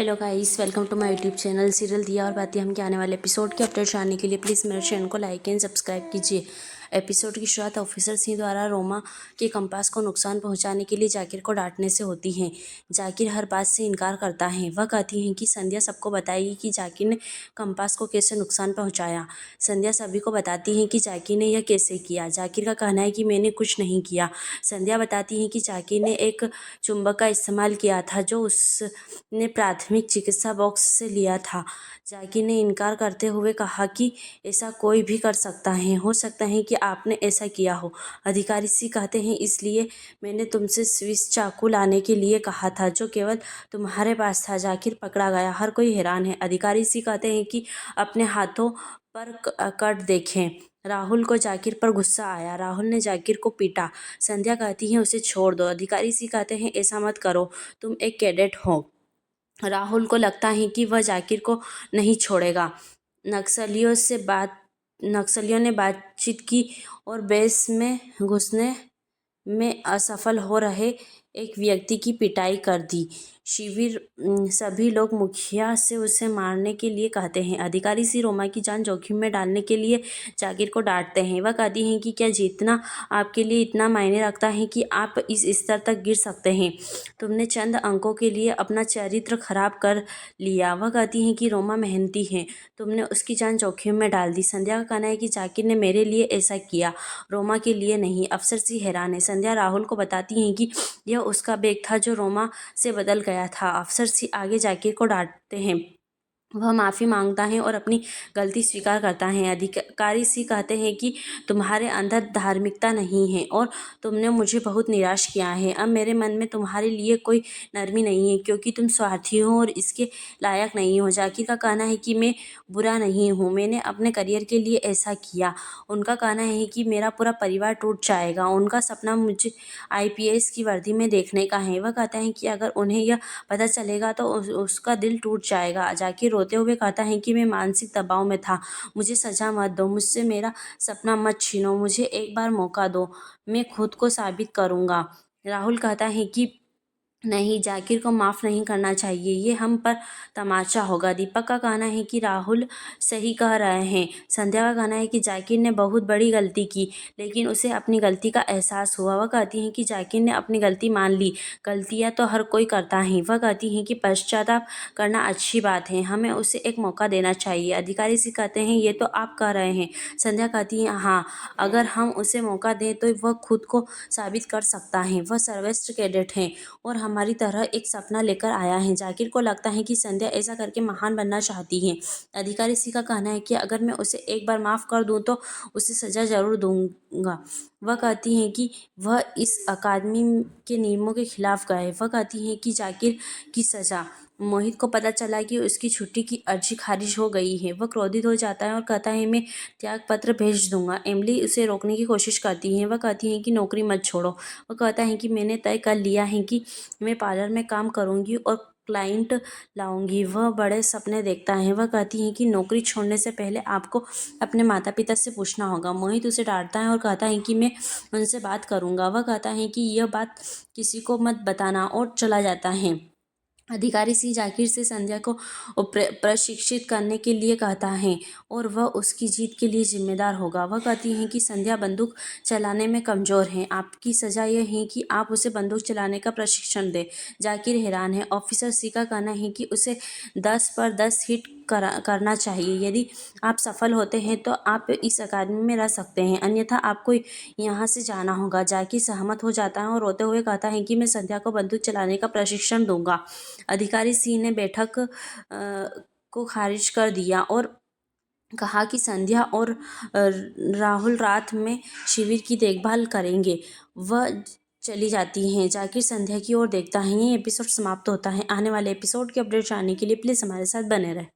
Hello guys, welcome to my YouTube channel serial दिया और बातें हम के आने वाले एपिसोड के अपडेट जानने के लिए प्लीज़ मेरे चैनल को लाइक एंड सब्सक्राइब कीजिए। एपिसोड की शुरुआत ऑफिसर सिंह द्वारा रोमा के कंपास को नुकसान पहुंचाने के लिए जाकिर को डांटने से होती है। जाकिर हर बात से इनकार करता है। वह कहती है कि संध्या सबको बताएगी कि जाकिर ने कंपास को कैसे नुकसान पहुंचाया। संध्या सभी को बताती है कि जाकिर ने यह कैसे किया। जाकिर का कहना है कि मैंने कुछ नहीं किया। संध्या बताती है कि जाकिर ने एक चुंबक का इस्तेमाल किया था जो उसने प्राथमिक चिकित्सा बॉक्स से लिया था। जाकिर ने इनकार करते हुए कहा कि ऐसा कोई भी कर सकता है, हो सकता है कि आपने ऐसा किया हो। अधिकारी सी कहते हैं इसलिए मैंने तुमसे स्विस चाकू लाने के लिए कहा था जो केवल तुम्हारे पास था। जाकिर पकड़ा गया, हर कोई हैरान है। अधिकारी सी कहते हैं कि अपने हाथों पर कट देखें। राहुल को जाकिर पर गुस्सा आया। राहुल ने जाकिर को पीटा। संध्या कहती है उसे छोड़ दो। अधिकारी सी कहते हैं ऐसा मत करो, तुम एक कैडेट हो। राहुल को लगता है कि वह जाकिर को नहीं छोड़ेगा। नक्सलियों ने बातचीत की और बेस में घुसने में असफल हो रहे एक व्यक्ति की पिटाई कर दी। सभी लोग मुखिया से उसे मारने के लिए कहते हैं। अधिकारी सी रोमा की जान जोखिम में डालने के लिए जाकिर को डांटते हैं। वह कहती हैं कि क्या जीतना आपके लिए इतना मायने रखता है कि आप इस स्तर तक गिर सकते हैं। तुमने चंद अंकों के लिए अपना चरित्र खराब कर लिया। वह कहती हैं कि रोमा मेहनती है, तुमने उसकी जान जोखिम में डाल दी। संध्या का कहना है कि जाकिर ने मेरे लिए ऐसा किया, रोमा के लिए नहीं। अफसर सी हैरान है। संध्या राहुल को बताती हैं कि यह उसका बैग था जो रोमा से बदल गया था। अफसर सी आगे जाकिर को डांटते हैं। वह माफ़ी मांगता है और अपनी गलती स्वीकार करता है। अधिकारी सी कहते हैं कि तुम्हारे अंदर धार्मिकता नहीं है और तुमने मुझे बहुत निराश किया है। अब मेरे मन में तुम्हारे लिए कोई नरमी नहीं है क्योंकि तुम स्वार्थी हो और इसके लायक नहीं हो। जाकिर का कहना है कि मैं बुरा नहीं हूँ, मैंने अपने करियर के लिए ऐसा किया। उनका कहना है कि मेरा पूरा परिवार टूट जाएगा। उनका सपना मुझे IPS की वर्दी में देखने का है। वह कहता है कि अगर उन्हें यह पता चलेगा तो उसका दिल टूट जाएगा। जाकिर रोते हुए कहता है कि मैं मानसिक दबाव में था, मुझे सजा मत दो, मुझसे मेरा सपना मत छीनो, मुझे एक बार मौका दो, मैं खुद को साबित करूँगा। राहुल कहता है कि नहीं, जाकिर को माफ़ नहीं करना चाहिए, ये हम पर तमाचा होगा। दीपक का कहना है कि राहुल सही कह रहे हैं। संध्या का कहना है कि जाकिर ने बहुत बड़ी गलती की लेकिन उसे अपनी गलती का एहसास हुआ। वह कहती हैं कि जाकिर ने अपनी गलती मान ली, गलतियां तो हर कोई करता है। वह कहती हैं कि पश्चाताप करना अच्छी बात है, हमें उसे एक मौका देना चाहिए। अधिकारी से कहते हैं ये तो आप कह रहे हैं। संध्या कहती है हाँ, अगर हम उसे मौका दें तो वह खुद को साबित कर सकता है। वह सर्वश्रेष्ठ कैडेट है और हमारी तरह एक सपना लेकर आया है। जाकिर को लगता है कि संध्या ऐसा करके महान बनना चाहती है। अधिकारी सी का कहना है कि अगर मैं उसे एक बार माफ़ कर दूं तो उसे सज़ा जरूर दूंगा। वह कहती हैं कि वह इस अकादमी के नियमों के खिलाफ गए। वह कहती हैं कि जाकिर की सज़ा। मोहित को पता चला कि उसकी छुट्टी की अर्जी खारिज हो गई है। वह क्रोधित हो जाता है और कहता है मैं त्याग पत्र भेज दूंगा। एमिली उसे रोकने की कोशिश करती है। वह कहती है कि नौकरी मत छोड़ो। वह कहता है कि मैंने तय कर लिया है कि मैं पार्लर में काम करूंगी और क्लाइंट लाऊंगी। वह बड़े सपने देखता है। वह कहती है कि नौकरी छोड़ने से पहले आपको अपने माता पिता से पूछना होगा। मोहित उसे डांटता है और कहता है कि मैं उनसे बात करूंगा। वह कहता है कि यह बात किसी को मत बताना और चला जाता है। अधिकारी सी जाकिर से संध्या को प्रशिक्षित करने के लिए कहता है और वह उसकी जीत के लिए जिम्मेदार होगा। वह कहती हैं कि संध्या बंदूक चलाने में कमज़ोर है, आपकी सज़ा यह है कि आप उसे बंदूक चलाने का प्रशिक्षण दें। जाकिर हैरान है। ऑफिसर सी का कहना है कि उसे 10 पर 10 हिट करना चाहिए। यदि आप सफल होते हैं तो आप इस अकादमी में रह सकते हैं, अन्यथा आपको यहाँ से जाना होगा। जाकिर सहमत हो जाता है और रोते हुए कहता है कि मैं संध्या को बंदूक चलाने का प्रशिक्षण दूंगा। अधिकारी सी ने बैठक को खारिज कर दिया और कहा कि संध्या और राहुल रात में शिविर की देखभाल करेंगे। वह चली जाती हैं। जाकिर संध्या की ओर देखता है। ये एपिसोड समाप्त होता है। आने वाले एपिसोड के अपडेट जानने के लिए प्लीज़ हमारे साथ बने रहें।